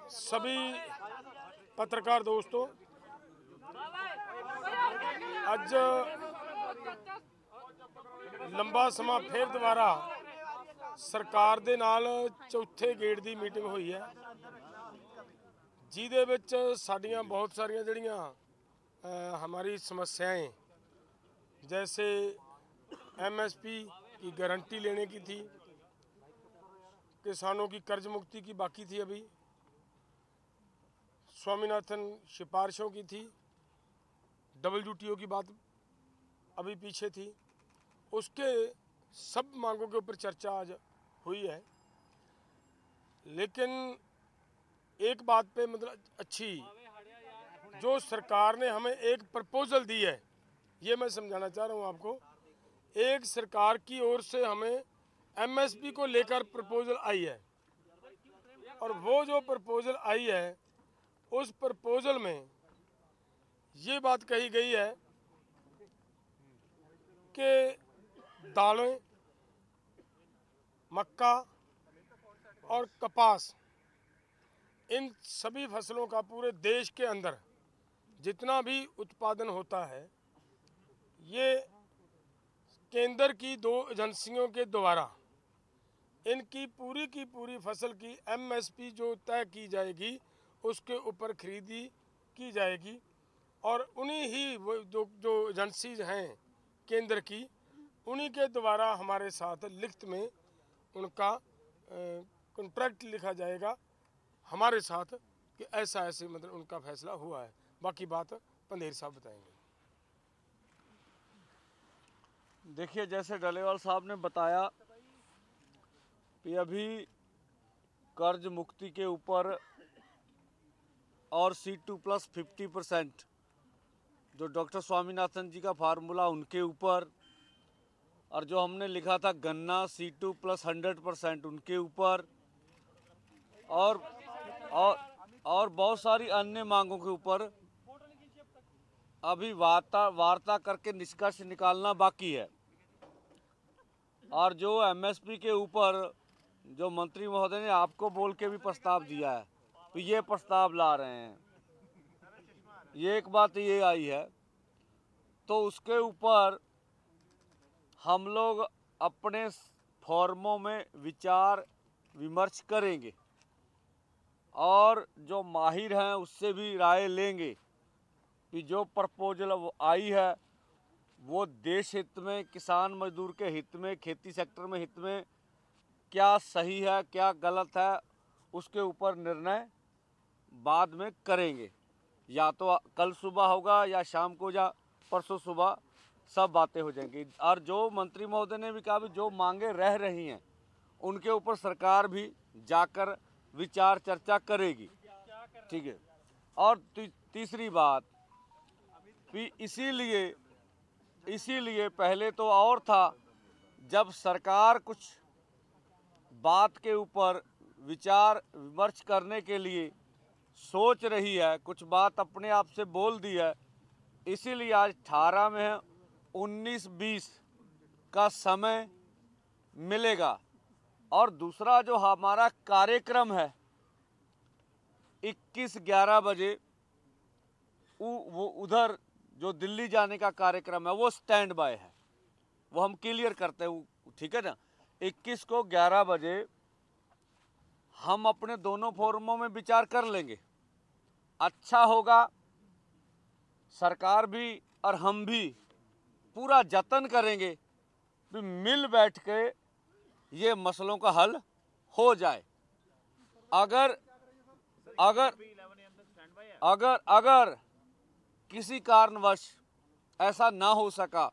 सभी पत्रकार दोस्तों, ਅੱਜ ਲੰਬਾ ਸਮਾਂ ਫਿਰ ਦੁਬਾਰਾ ਸਰਕਾਰ ਦੇ ਨਾਲ ਚੌਥੇ ਗੇੜ ਦੀ ਮੀਟਿੰਗ ਹੋਈ ਹੈ, ਜਿਹਦੇ ਵਿੱਚ ਸਾਡੀਆਂ ਬਹੁਤ ਸਾਰੀਆਂ ਜਿਹੜੀਆਂ हमारी समस्याएं, जैसे एमएसपी की गारंटी लेने की थी, किसानों की कर्ज मुक्ति की बाकी थी, अभी स्वामीनाथन सिफारिशों की थी, WTO की बात अभी पीछे थी, उसके सब मांगों के ऊपर चर्चा आज हुई है। लेकिन एक बात पे मतलब अच्छी, जो सरकार ने हमें एक प्रपोजल दी है, ये मैं समझाना चाह रहा हूँ आपको। एक सरकार की ओर से हमें एमएसपी को लेकर प्रपोजल आई है, और वो जो प्रपोजल आई है उस प्रपोजल में ये बात कही गई है कि दालें, मक्का और कपास, इन सभी फसलों का पूरे देश के अंदर जितना भी उत्पादन होता है, ये केंद्र की 2 एजेंसियों के द्वारा इनकी की पूरी फसल की एमएसपी जो तय की जाएगी उसके ऊपर खरीदी की जाएगी, और उन्हीं ही वो जो एजेंसीज हैं केंद्र की, उन्हीं के द्वारा हमारे साथ लिखित में उनका कॉन्ट्रैक्ट लिखा जाएगा हमारे साथ कि ऐसा ऐसे मतलब उनका फैसला हुआ है। बाकी बात पंधेर साहब बताएंगे। देखिए, जैसे डलेवाल साहब ने बताया कि अभी कर्ज मुक्ति के ऊपर और C2+ 50% जो डॉक्टर स्वामीनाथन जी का फार्मूला उनके ऊपर, और जो हमने लिखा था गन्ना C2+ 100% उनके ऊपर, और बहुत सारी अन्य मांगों के ऊपर अभी वार्ता करके निष्कर्ष निकालना बाकी है। और जो एमएसपी के ऊपर जो मंत्री महोदय ने आपको बोल के भी प्रस्ताव दिया है, तो ये प्रस्ताव ला रहे हैं, ये एक बात ये आई है। तो उसके ऊपर हम लोग अपने फॉर्मों में विचार विमर्श करेंगे और जो माहिर हैं उससे भी राय लेंगे कि जो प्रपोजल आई है वो देश हित में, किसान मजदूर के हित में, खेती सेक्टर में हित में क्या सही है क्या गलत है, उसके ऊपर निर्णय बाद में करेंगे। या तो कल सुबह होगा या शाम को या परसों सुबह सब बातें हो जाएंगी। और जो मंत्री महोदय ने भी कहा भी जो मांगे रह रही हैं उनके ऊपर सरकार भी जाकर विचार चर्चा करेगी, ठीक है। और तीसरी बात भी, इसीलिए पहले तो और था, जब सरकार कुछ बात के ऊपर विचार विमर्श करने के लिए सोच रही है, कुछ बात अपने आप से बोल दी है, इसीलिए आज 18 में है, 19-20 का समय मिलेगा। और दूसरा जो हमारा कार्यक्रम है 21-11 बजे, वो उधर जो दिल्ली जाने का कार्यक्रम है वो स्टैंड बाय है, वो हम क्लियर करते हैं, ठीक है ना। 21 को 11 बजे हम अपने दोनों फोरमों में विचार कर लेंगे। अच्छा होगा, सरकार भी और हम भी पूरा जतन करेंगे कि मिल बैठ के ये मसलों का हल हो जाए। अगर अगर अगर अगर किसी कारणवश ऐसा ना हो सका,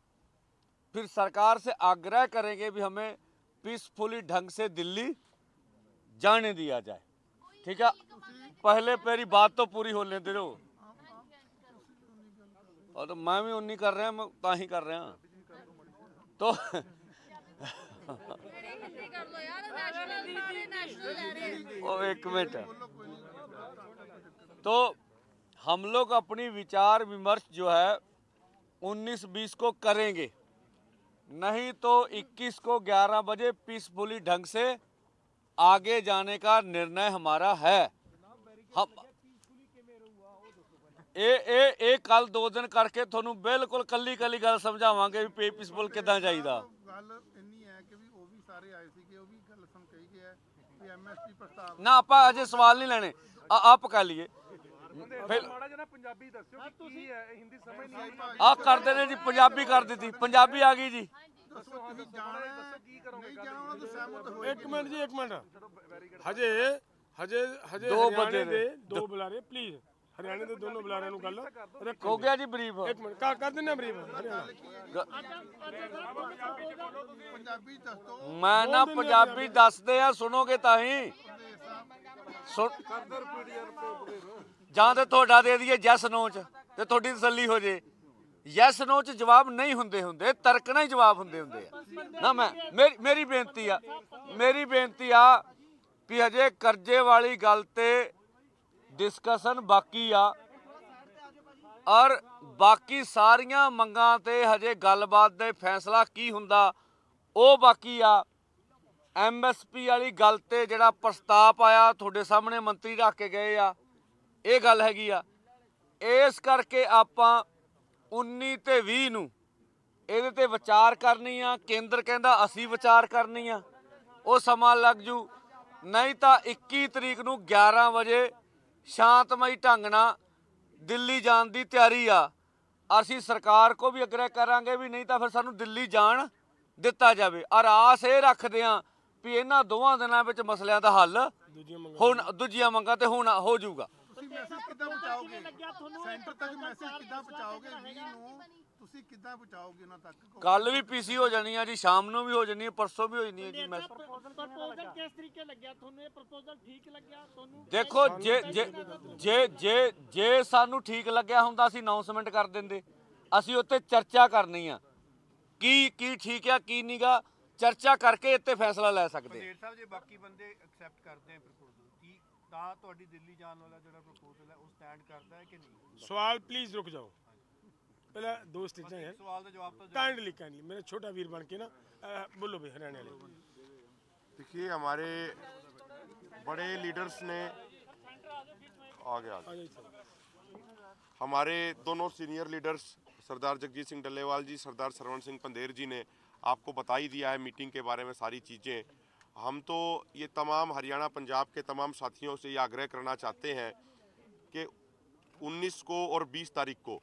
फिर सरकार से आग्रह करेंगे भी हमें पीसफुली ढंग से दिल्ली जाने दिया जाए, ठीक है। पहले मेरी बात तो पूरी होने दे दो। और तो मैं भी उन्हीं कर रहे हैं, ताही कर रहे हैं तो ओ एक मिनट। तो हम लोग अपनी विचार विमर्श जो है 19-20 को करेंगे, नहीं तो 21 को 11 बजे पीसफुली ढंग से आगे जाने का निर्णय हमारा है, ਇਹ ਕੱਲ 2 ਦਿਨ ਕਰਕੇ ਤੁਹਾਨੂੰ ਬਿਲਕੁਲ ਕੱਲੀ ਗੱਲ ਸਮਝਾਵਾਂਗੇ ਵੀ ਪੀਸਫੁਲ ਕਿੱਦਾਂ ਚਾਹੀਦਾ। ਗੱਲ ਇੰਨੀ ਹੈ ਕਿ ਵੀ ਉਹ ਵੀ ਸਾਰੇ ਆਏ ਸੀਗੇ, ਉਹ ਵੀ ਗੱਲ ਸੁਣ ਕਹੀ ਗਿਆ ਵੀ ਐਮਐਸਪੀ ਪ੍ਰਸਤਾਵ ਨਾ ਆਪਾਂ ਅਜੇ ਸਵਾਲ ਨਹੀਂ ਲੈਣੇ, ਆਪ ਕਰ ਲਈਏ। ਮਾੜਾ ਜਿਹਾ ਪੰਜਾਬੀ ਦੱਸਿਓ ਕਿ ਕੀ ਹੈ, ਹਿੰਦੀ ਸਮਝ ਨਹੀਂ ਆਈ। ਆਹ ਕਰਦੇ ਨੇ ਜੀ, ਪੰਜਾਬੀ ਕਰ ਦਿੱਤੀ, ਪੰਜਾਬੀ ਆ ਗਈ ਜੀ। ਦੱਸੋ ਤੁਸੀਂ ਜਾਣਾ ਕੀ ਕਰੋਗੇ? ਨਹੀਂ ਜਾਣਾ ਉਹਨਾਂ ਤੋਂ ਸਹਿਮਤ ਹੋਏ। एक मिनट जी, एक मिनट। हजे हजे हजे दो हरियाणे बंदे दे दो बुलारे प्लीज, हरियाणे दे दोनों बुलारे नु गल रखो। ਹੋ ਗਿਆ ਜੀ ਬਰੀਫ। एक मिनट कर देना ब्रीफ हरियाणा। ਪੰਜਾਬੀ ਦੱਸ ਦੋ। ਮੈਂ ਨਾ ਪੰਜਾਬੀ ਦੱਸਦੇ ਆ, ਸੁਣੋਗੇ ਤਾਂ ਹੀ। ਜਾਂ ਤੇ ਤੁਹਾਡਾ ਦੇ ਦਈਏ ਯੈਸ ਨੋ ਚ ਤੇ ਤੁਹਾਡੀ ਤਸੱਲੀ ਹੋ ਜੇ। ਯੈਸ ਨੋ ਚ ਜਵਾਬ ਨਹੀਂ ਹੁੰਦੇ, ਤਰਕ ਨਾਲ ਹੀ ਜਵਾਬ ਹੁੰਦੇ ਆ ਨਾ। ਮੇਰੀ ਬੇਨਤੀ ਆ ਵੀ ਹਜੇ ਕਰਜ਼ੇ ਵਾਲੀ ਗੱਲ ਤੇ ਡਿਸਕਸ਼ਨ ਬਾਕੀ ਆ, ਔਰ ਬਾਕੀ ਸਾਰੀਆਂ ਮੰਗਾਂ ਤੇ ਹਜੇ ਗੱਲਬਾਤ ਦੇ ਫੈਸਲਾ ਕੀ ਹੁੰਦਾ ਉਹ ਬਾਕੀ ਆ। ਐਮਐਸਪੀ ਵਾਲੀ ਗੱਲ ਤੇ ਜਿਹੜਾ ਪ੍ਰਸਤਾਵ ਆਇਆ ਤੁਹਾਡੇ ਸਾਹਮਣੇ ਮੰਤਰੀ ਰੱਖ ਕੇ ਗਏ ਆ, ਇਹ ਗੱਲ ਹੈਗੀ ਆ। ਇਸ ਕਰਕੇ ਆਪਾਂ 19 ਤੇ 20 ਨੂੰ ਇਹਦੇ ਤੇ ਵਿਚਾਰ ਕਰਨੀ ਆ। ਕੇਂਦਰ ਕਹਿੰਦਾ ਅਸੀਂ ਵਿਚਾਰ ਕਰਨੀ ਆ, ਉਹ ਸਮਾਂ ਲੱਗ ਜੂ। ਨਹੀਂ ਤਾਂ 21 ਤਰੀਕ ਨੂੰ 11 ਵਜੇ ਸ਼ਾਂਤਮਈ ਢੰਗ ਨਾਲ ਦਿੱਲੀ ਜਾਣ ਦੀ ਤਿਆਰੀ ਆ। ਅਸੀਂ ਸਰਕਾਰ ਕੋ ਵੀ ਅਗਰੇ ਕਰਾਂਗੇ ਵੀ ਨਹੀਂ ਤਾਂ ਫਿਰ ਸਾਨੂੰ ਦਿੱਲੀ ਜਾਣ ਦਿੱਤਾ ਜਾਵੇ। ਔਰ ਆਸ ਇਹ ਰੱਖਦੇ ਆ ਵੀ ਇਹਨਾਂ ਦੋਵਾਂ ਦਿਨਾਂ ਵਿੱਚ ਮਸਲਿਆਂ ਦਾ ਹੱਲ ਹੁਣ ਦੂਜੀਆਂ ਮੰਗਾਂ ਤੇ ਹੁਣ ਹੋ ਜਾਊਗਾ। ਤੁਸੀਂ ਮੈਸੇਜ ਕਿੱਦਾਂ ਪਹੁੰਚਾਓਗੇ ਸੈਂਟਰ ਤੱਕ? ਮੈਸੇਜ ਕਿੱਦਾਂ ਪਹੁੰਚਾਓਗੇ 20 ਨੂੰ? ਤੁਸੀਂ ਕਿੱਦਾਂ ਪਹੁੰਚਾਓਗੇ ਉਹਨਾਂ ਤੱਕ? ਕੱਲ ਵੀ ਪੀਸੀ ਹੋ ਜਾਣੀ ਆ ਜੀ, ਸ਼ਾਮ ਨੂੰ ਵੀ ਹੋ ਜਾਣੀ ਹੈ, ਪਰਸੋਂ ਵੀ ਹੋ ਜਾਣੀ ਹੈ ਜੀ। ਮੈਂ ਪ੍ਰਪੋਜ਼ਲ ਕਿਸ ਤਰੀਕੇ ਲੱਗਿਆ ਤੁਹਾਨੂੰ? ਇਹ ਪ੍ਰਪੋਜ਼ਲ ਠੀਕ ਲੱਗਿਆ ਤੁਹਾਨੂੰ? ਦੇਖੋ ਜੇ ਸਾਨੂੰ ਠੀਕ ਲੱਗਿਆ ਹੁੰਦਾ ਅਸੀਂ ਅਨਾਉਂਸਮੈਂਟ ਕਰ ਦਿੰਦੇ। ਅਸੀਂ ਉੱਤੇ ਚਰਚਾ ਕਰਨੀ ਆ ਕੀ ਠੀਕ ਆ ਕੀ ਨਹੀਂਗਾ, ਚਰਚਾ ਕਰਕੇ ਇੱਥੇ ਫੈਸਲਾ ਲੈ ਸਕਦੇ। ਢੇਰ ਸਾਹਿਬ ਜੇ ਬਾਕੀ ਬੰਦੇ ਐਕਸੈਪਟ ਕਰਦੇ ਆ ਪ੍ਰਪੋਜ਼ਲ ਕੀ ਤਾਂ ਤੁਹਾਡੀ ਦਿੱਲੀ ਜਾਣ ਵਾਲਾ ਜਿਹੜਾ ਪ੍ਰਪੋਜ਼ਲ ਹੈ ਉਹ ਸਟੈਂਡ ਕਰਦਾ ਹੈ ਕਿ ਨਹੀਂ? सवाल प्लीज रुक जाओ, पहले दो स्टेजें हैं। सवाल का जवाब तो काइंडली मेरा छोटा वीर बन के ना बोलो भाई हरियाणा वाले। देखिए हमारे बड़े लीडर्स ने आगे हमारे दोनों सीनियर लीडर्स सरदार जगजीत सिंह डल्लेवाल जी, सरदार सरवण सिंह पंधेर जी ने आपको बता ही दिया है मीटिंग के बारे में सारी चीज़ें। हम तो ये तमाम हरियाणा पंजाब के तमाम साथियों से ये आग्रह करना चाहते हैं कि 19 को और 20 तारीख को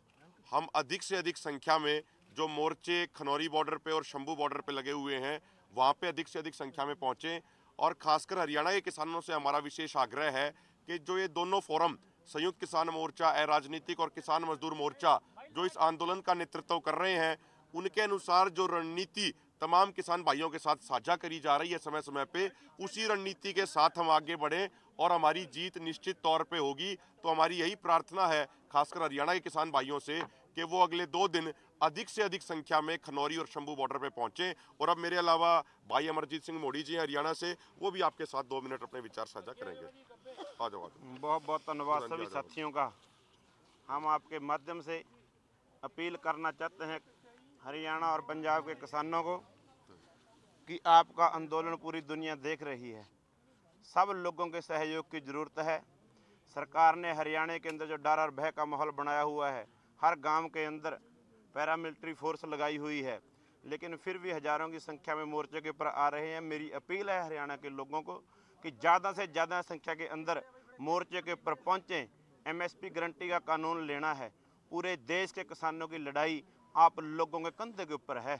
हम अधिक से अधिक संख्या में जो मोर्चे खनौरी बॉर्डर पे और शंभू बॉर्डर पे लगे हुए हैं वहाँ पे अधिक से अधिक संख्या में पहुँचें। और ख़ासकर हरियाणा के किसानों से हमारा विशेष आग्रह है कि जो ये दोनों फोरम संयुक्त किसान मोर्चा, अराजनीतिक और किसान मजदूर मोर्चा जो इस आंदोलन का नेतृत्व कर रहे हैं, उनके अनुसार जो रणनीति तमाम किसान भाइयों के साथ साझा करी जा रही है समय समय पे, उसी रणनीति के साथ हम आगे बढ़ें और हमारी जीत निश्चित तौर पे होगी। तो हमारी यही प्रार्थना है खासकर हरियाणा के किसान भाइयों से कि वो अगले 2 दिन अधिक से अधिक संख्या में खनौरी और शंभू बॉर्डर पे पहुंचें। और अब मेरे अलावा भाई अमरजीत सिंह मोड़ी जी हैं हरियाणा से, वो भी आपके साथ 2 मिनट अपने विचार साझा करेंगे। आ जाओ। बहुत बहुत धन्यवाद सभी साथियों का। हम आपके माध्यम से अपील करना चाहते हैं हरियाणा और पंजाब के किसानों को कि आपका आंदोलन पूरी दुनिया देख रही है। सब लोगों के सहयोग की ज़रूरत है। सरकार ने हरियाणा के अंदर जो डर और भय का माहौल बनाया हुआ है, हर गांव के अंदर पैरामिलिट्री फोर्स लगाई हुई है, लेकिन फिर भी हज़ारों की संख्या में मोर्चे के ऊपर आ रहे हैं। मेरी अपील है हरियाणा के लोगों को कि ज़्यादा से ज़्यादा संख्या के अंदर मोर्चे के ऊपर पहुँचें। एमएसपी गारंटी का कानून लेना है। पूरे देश के किसानों की लड़ाई आप लोगों के कंधे के ऊपर है।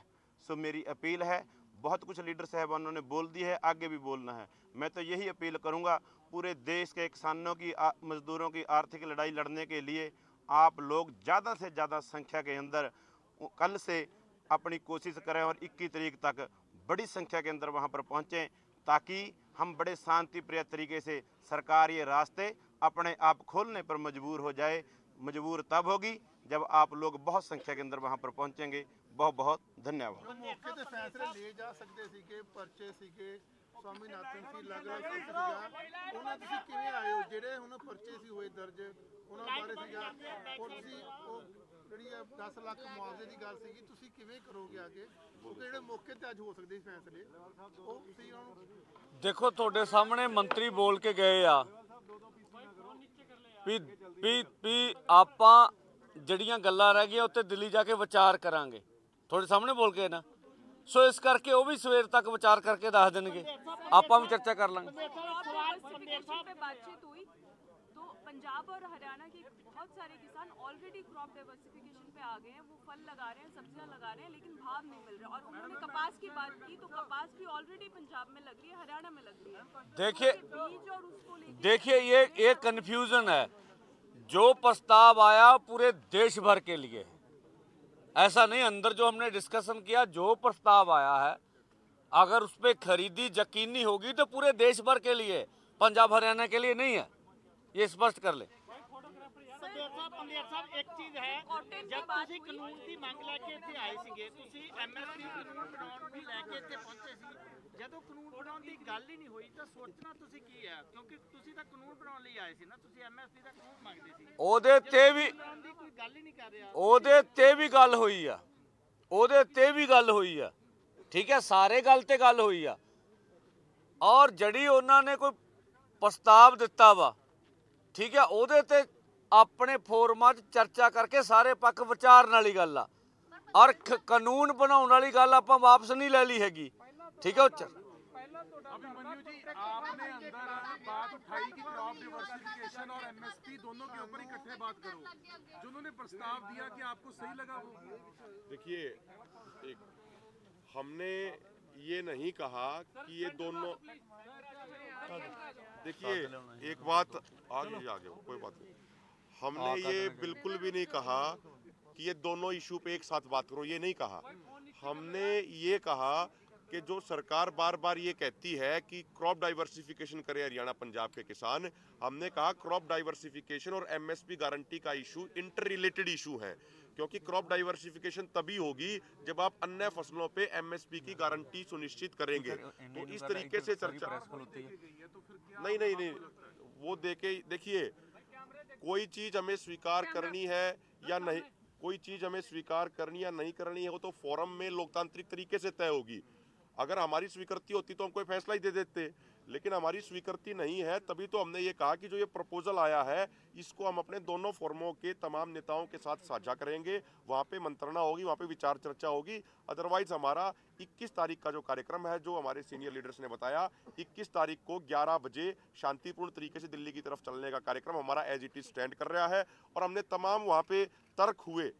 सो मेरी अपील है, बहुत कुछ लीडर साहबानों ने बोल दी है, आगे भी बोलना है। मैं तो यही अपील करूंगा, पूरे देश के किसानों की मजदूरों की आर्थिक लड़ाई लड़ने के लिए आप लोग ज़्यादा से ज़्यादा संख्या के अंदर कल से अपनी कोशिश करें और 21 तारीख तक बड़ी संख्या के अंदर वहां पर पहुंचें, ताकि हम बड़े शांति प्रिय तरीके से सरकार ये रास्ते अपने आप खोलने पर मजबूर हो जाए। मजबूर तब होगी जब आप लोग बहुत संख्या के अंदर वहां पर पहुंचेंगे। बहुत बहुत धन्यवाद। ਮੌਕੇ ਤੇ ਫੈਸਲੇ ਲਏ ਜਾ ਸਕਦੇ ਸੀਗੇ, ਪਰਚੇ ਸੀਗੇ, ਸਵਾਮੀਨਾਥਨ ਸੀ, ਅਲੱਗ-ਅਲੱਗ ਸੀਗਾ, ਉਹਨਾਂ ਤੁਸੀਂ ਕਿਵੇਂ ਆਏ ਹੋ? ਜਿਹੜੇ ਹੁਣ ਪਰਚੇ ਸੀ ਹੋਏ ਦਰਜ, ਉਹਨਾਂ ਬਾਰੇ ਸੀਗਾ, ਔਰ ਤੁਸੀਂ ਉਹ ਜਿਹੜੀ 10 ਲੱਖ ਮੁਆਵਜ਼ੇ ਦੀ ਗੱਲ ਸੀਗੀ, ਤੁਸੀਂ ਕਿਵੇਂ ਕਰੋਗੇ ਆਗੇ? ਕਿਉਂਕਿ ਜਿਹੜੇ ਮੌਕੇ ਤੇ ਅੱਜ ਹੋ ਸਕਦੇ ਸੀ ਫੈਸਲੇ, ਉਹ ਤੁਸੀਂ ਉਹਨਾਂ ਨੂੰ ਦੇਖੋ ਤੁਹਾਡੇ ਸਾਹਮਣੇ ਮੰਤਰੀ ਬੋਲ ਕੇ ਗਏ ਆ ਵੀ ਆਪਾਂ ਜਿਹੜੀਆਂ ਗੱਲਾਂ ਰਹਿ ਗਈਆਂ ਉੱਤੇ ਦਿੱਲੀ ਜਾ ਕੇ ਵਿਚਾਰ ਕਰਾਂਗੇ, ਤੁਹਾਡੇ ਸਾਹਮਣੇ ਬੋਲ ਕੇ ਨਾ। ਸੋ ਇਸ ਕਰਕੇ ਉਹ ਵੀ ਸਵੇਰ ਤੱਕ ਵਿਚਾਰ ਕਰਕੇ ਦੱਸ ਦੇਣਗੇ, ਆਪਾਂ ਵੀ चर्चा कर लेंगे। पे बातचीत हुई तो पंजाब और हरियाणा के बहुत सारे किसान ऑलरेडी क्रॉप डाइवर्सिफिकेशन पे आ गए हैं, वो फल लगा रहे हैं, सब्जियां लगा रहे हैं, लेकिन भाव नहीं मिल रहे। और उन्होंने कपास की बात की तो कपास भी ऑलरेडी पंजाब में लग रही है, हरियाणा में लग रही है। देखिए बीज और उसको लेके देखिए ये कन्फ्यूजन है। जो प्रस्ताव आया पूरे देश भर के लिए, ऐसा नहीं अंदर जो हमने डिस्कशन किया, जो प्रस्ताव आया है अगर उस पर खरीदी यकीनी होगी तो पूरे देश भर के लिए, पंजाब हरियाणा के लिए नहीं है, ये स्पष्ट कर ले। ਪੰਦੇਰ ਸਾਹਿਬ ਇੱਕ ਚੀਜ਼ ਹੈ, ਜਦ ਤੁਸੀਂ ਕਾਨੂੰਨ ਦੀ ਮੰਗ ਲੈ ਕੇ ਇੱਥੇ ਆਏ ਸੀਗੇ, ਤੁਸੀਂ ਐਮਐਸਪੀ ਕਾਨੂੰਨ ਬਣਾਉਣ ਵੀ ਲੈ ਕੇ ਇੱਥੇ ਪਹੁੰਚੇ ਸੀ। ਜਦੋਂ ਕਾਨੂੰਨ ਬਣਾਉਣ ਦੀ ਗੱਲ ਹੀ ਨਹੀਂ ਹੋਈ ਤਾਂ ਸੋਚਣਾ ਤੁਸੀਂ ਕੀ ਹੈ? ਕਿਉਂਕਿ ਤੁਸੀਂ ਤਾਂ ਕਾਨੂੰਨ ਬਣਾਉਣ ਲਈ ਆਏ ਸੀ ਨਾ, ਤੁਸੀਂ ਐਮਐਸਪੀ ਦਾ ਕਾਨੂੰਨ ਮੰਗਦੇ ਸੀ। ਉਹਦੇ ਤੇ ਵੀ ਬਣਾਉਣ ਦੀ ਕੋਈ ਗੱਲ ਹੀ ਨਹੀਂ ਕਰ ਰਿਹਾ। ਉਹਦੇ ਤੇ ਵੀ ਗੱਲ ਹੋਈ ਆ, ਉਹਦੇ ਤੇ ਵੀ ਗੱਲ ਹੋਈ ਆ, ਠੀਕ ਹੈ, ਸਾਰੇ ਗੱਲ ਤੇ ਗੱਲ ਹੋਈ ਆ। ਔਰ ਜਿਹੜੀ ਉਹਨਾਂ ਨੇ ਕੋਈ ਪ੍ਰਸਤਾਵ ਦਿੱਤਾ ਵਾ, ਠੀਕ ਹੈ, ਉਹਦੇ ਤੇ ਆਪਣੇ ਫੋਰਮਾਂ 'ਚ ਚਰਚਾ ਕਰਕੇ ਸਾਰੇ ਪੱਖ ਵਿਚਾਰਨ ਵਾਲੀ ਗੱਲ ਆ। ਔਰ ਕਾਨੂੰਨ ਬਣਾਉਣ ਵਾਲੀ ਗੱਲ ਆਪਾਂ ਵਾਪਸ ਨਹੀਂ ਲੈ ਲਈ ਹੈਗੀ, ठीक है। अभिमन्यु जी, आपने अंदर बात उठाई कि क्रॉप डाइवर्सिफिकेशन और एमएसपी दोनों के ऊपर इकट्ठे बात करो, जो उन्होंने प्रस्ताव दिया कि आपको सही लगा वो? देखिए, हमने ये नहीं कहा कि ये दोनों, देखिए एक बात आगे कोई बात नहीं, हमने ये बिल्कुल भी नहीं कहा कि ये दोनों इशू पे एक साथ बात करो, ये नहीं कहा। हमने ये कहा कि जो सरकार बार बार ये कहती है कि क्रॉप डाइवर्सिफिकेशन करे हरियाणा पंजाब के किसान, हमने कहा क्रॉप डाइवर्सिफिकेशन और एमएसपी गारंटी का इशू इंटर रिलेटेड इशू है, क्योंकि क्रॉप डाइवर्सिफिकेशन तभी होगी जब आप अन्य फसलों पे एमएसपी की गारंटी सुनिश्चित करेंगे। तो इस तरीके से चर्चा नहीं, वो देखिए कोई चीज हमें स्वीकार करनी है या नहीं, कोई चीज हमें स्वीकार करनी या नहीं करनी है, वो तो फोरम में लोकतांत्रिक तरीके से तय होगी। अगर हमारी स्वीकृति होती तो हम कोई फैसला ही दे देते, लेकिन हमारी स्वीकृति नहीं है, तभी तो हमने ये कहा कि जो ये प्रपोजल आया है इसको हम अपने दोनों फोरमों के तमाम नेताओं के साथ साझा करेंगे, वहाँ पे मंत्रणा होगी, वहाँ पे विचार चर्चा होगी। अदरवाइज हमारा 21 तारीख का जो कार्यक्रम है, जो हमारे सीनियर लीडर्स ने बताया, 21 तारीख को 11 बजे शांतिपूर्ण तरीके से दिल्ली की तरफ चलने का कार्यक्रम हमारा एज इट इज स्टैंड कर रहा है। और हमने तमाम वहाँ पे तर्क हुए,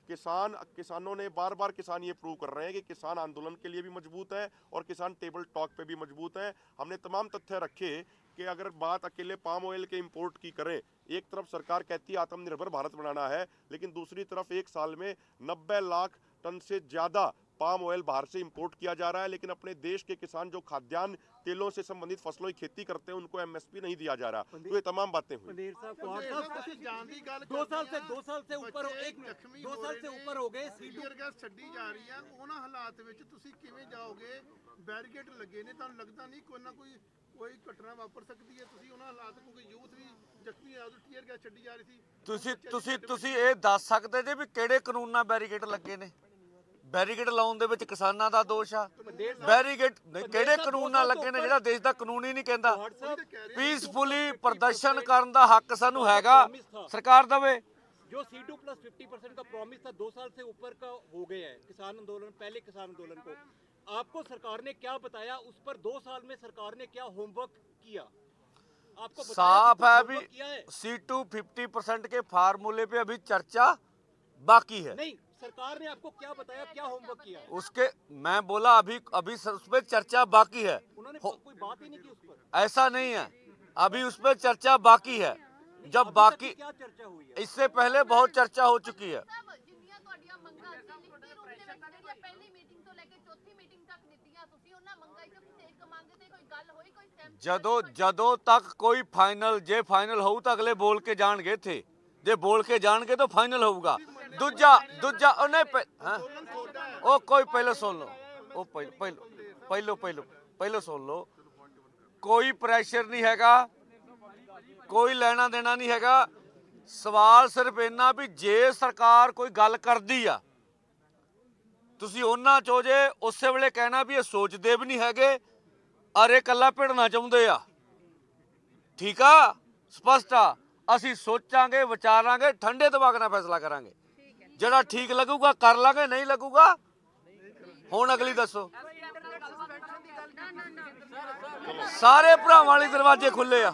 किसानों ने बार बार किसान ये प्रूव कर रहे हैं कि किसान आंदोलन के लिए भी मजबूत है और किसान टेबल टॉक पे भी मजबूत है। हमने तमाम तथ्य रखे कि अगर बात अकेले पाम ऑयल के इंपोर्ट की करें, एक तरफ सरकार कहती है आत्मनिर्भर भारत बनाना है, लेकिन दूसरी तरफ एक साल में 90 लाख टन से ज़्यादा पाम ऑयल बाहर से इंपोर्ट किया जा रहा है, लेकिन अपने देश के किसान जो खाद्यान्न तेलों से संबंधित फसलों की खेती करते हैं उनको एमएसपी नहीं दिया जा रहा। तो ये तमाम बातें हुई। 2 साल से ऊपर हो गए, टीयर गैस छड्डी जा रही है, ਉਹਨਾਂ ਹਾਲਾਤ ਵਿੱਚ ਤੁਸੀਂ ਕਿਵੇਂ ਜਾਓਗੇ? ਬੈਰੀਕੇਡ ਲੱਗੇ ਨੇ, ਤੁਹਾਨੂੰ ਲੱਗਦਾ ਨਹੀਂ ਕੋਈ ਨਾ ਕੋਈ ਘਟਨਾ ਵਾਪਰ ਸਕਦੀ ਹੈ? ਤੁਸੀਂ ਉਹਨਾਂ ਹਾਲਾਤ ਨੂੰ, ਕੋਈ ਯੂਥ ਵੀ ਜ਼ਖਮੀ ਆ, ਟੀਅਰ ਗੈਸ ਛੱਡੀ ਜਾ ਰਹੀ ਸੀ। ਤੁਸੀਂ ਇਹ ਦੱਸ ਸਕਦੇ ਜੇ ਵੀ ਕਿਹੜੇ ਕਾਨੂੰਨ ਨਾਲ ਬੈਰੀਕੇਡ ਲੱਗੇ ਨੇ? ਬੈਰੀਕੇਡ ਲਾਉਣ ਦੇ ਵਿੱਚ ਕਿਸਾਨਾਂ ਦਾ ਦੋਸ਼ ਆ? ਬੈਰੀਕੇਡ ਕਿਹੜੇ ਕਾਨੂੰਨ ਨਾਲ ਲੱਗੇ ਨੇ ਜਿਹੜਾ ਦੇਸ਼ ਦਾ ਕਾਨੂੰਨ ਹੀ ਨਹੀਂ ਕਹਿੰਦਾ? ਪੀਸਫੁਲੀ ਪ੍ਰਦਰਸ਼ਨ ਕਰਨ ਦਾ ਹੱਕ ਸਾਨੂੰ ਹੈਗਾ, ਸਰਕਾਰ ਦੇਵੇ। जो C2 प्लस 50% का प्रॉमिस था 2 साल से ऊपर का हो गया है किसान आंदोलन, पहले किसान आंदोलन को आपको सरकार ने क्या बताया? उस पर 2 साल में सरकार ने क्या होमवर्क किया? आपको साफ है अभी C2 50% के फार्मूले पे अभी चर्चा बाकी है। नहीं, सरकार ने आपको क्या बताया, क्या होमवर्क किया? उसके मैं बोला अभी उस पर चर्चा बाकी है। उन्होंने कोई बात ही नहीं की उस पर। ऐसा नहीं है, अभी उस पर चर्चा बाकी है। जब बाकी क्या चर्चा हुई है? इससे पहले बहुत चर्चा हो चुकी है। ਜਦੋਂ ਤੱਕ ਕੋਈ ਫਾਈਨਲ, ਜੇ ਫਾਈਨਲ ਹੋਊ ਤਾਂ ਅਗਲੇ ਬੋਲ ਕੇ ਜਾਣਗੇ ਇੱਥੇ, ਜੇ ਬੋਲ ਕੇ ਜਾਣਗੇ ਤਾਂ ਫਾਈਨਲ ਹੋਊਗਾ। ਦੂਜਾ ਉਹ ਨਹੀਂ, ਹਾਂ ਉਹ ਕੋਈ ਪਹਿਲਾਂ ਸੁਣ ਲਓ, ਉਹ ਪਹਿਲਾਂ ਸੁਣ ਲਓ। ਕੋਈ ਪ੍ਰੈਸ਼ਰ ਨਹੀਂ ਹੈਗਾ, ਕੋਈ ਲੈਣਾ ਦੇਣਾ ਨਹੀਂ ਹੈਗਾ। ਸਵਾਲ ਸਿਰਫ ਇੰਨਾ ਵੀ ਜੇ ਸਰਕਾਰ ਕੋਈ ਗੱਲ ਕਰਦੀ ਆ, ਤੁਸੀਂ ਉਹਨਾਂ ਚੋ ਜੇ ਉਸੇ ਵੇਲੇ ਕਹਿਣਾ ਵੀ ਇਹ ਸੋਚਦੇ ਵੀ ਨਹੀਂ ਹੈਗੇ, ਅਰੇ ਕੱਲਾ ਭਿੜਨਾ ਚਾਹੁੰਦੇ ਆ, ਠੀਕ ਆ, ਸਪਸ਼ਟ ਆ। ਅਸੀਂ ਸੋਚਾਂਗੇ, ਵਿਚਾਰਾਂਗੇ, ਠੰਡੇ ਦਿਮਾਗ ਨਾਲ ਫੈਸਲਾ ਕਰਾਂਗੇ। ਜਿਹੜਾ ਠੀਕ ਲੱਗੂਗਾ ਕਰ ਲਾਂਗੇ, ਨਹੀਂ ਲੱਗੂਗਾ ਹੁਣ ਅਗਲੀ ਦੱਸੋ। ਸਾਰੇ ਭਰਾਵਾਂ ਲਈ ਦਰਵਾਜ਼ੇ ਖੁੱਲੇ ਆ।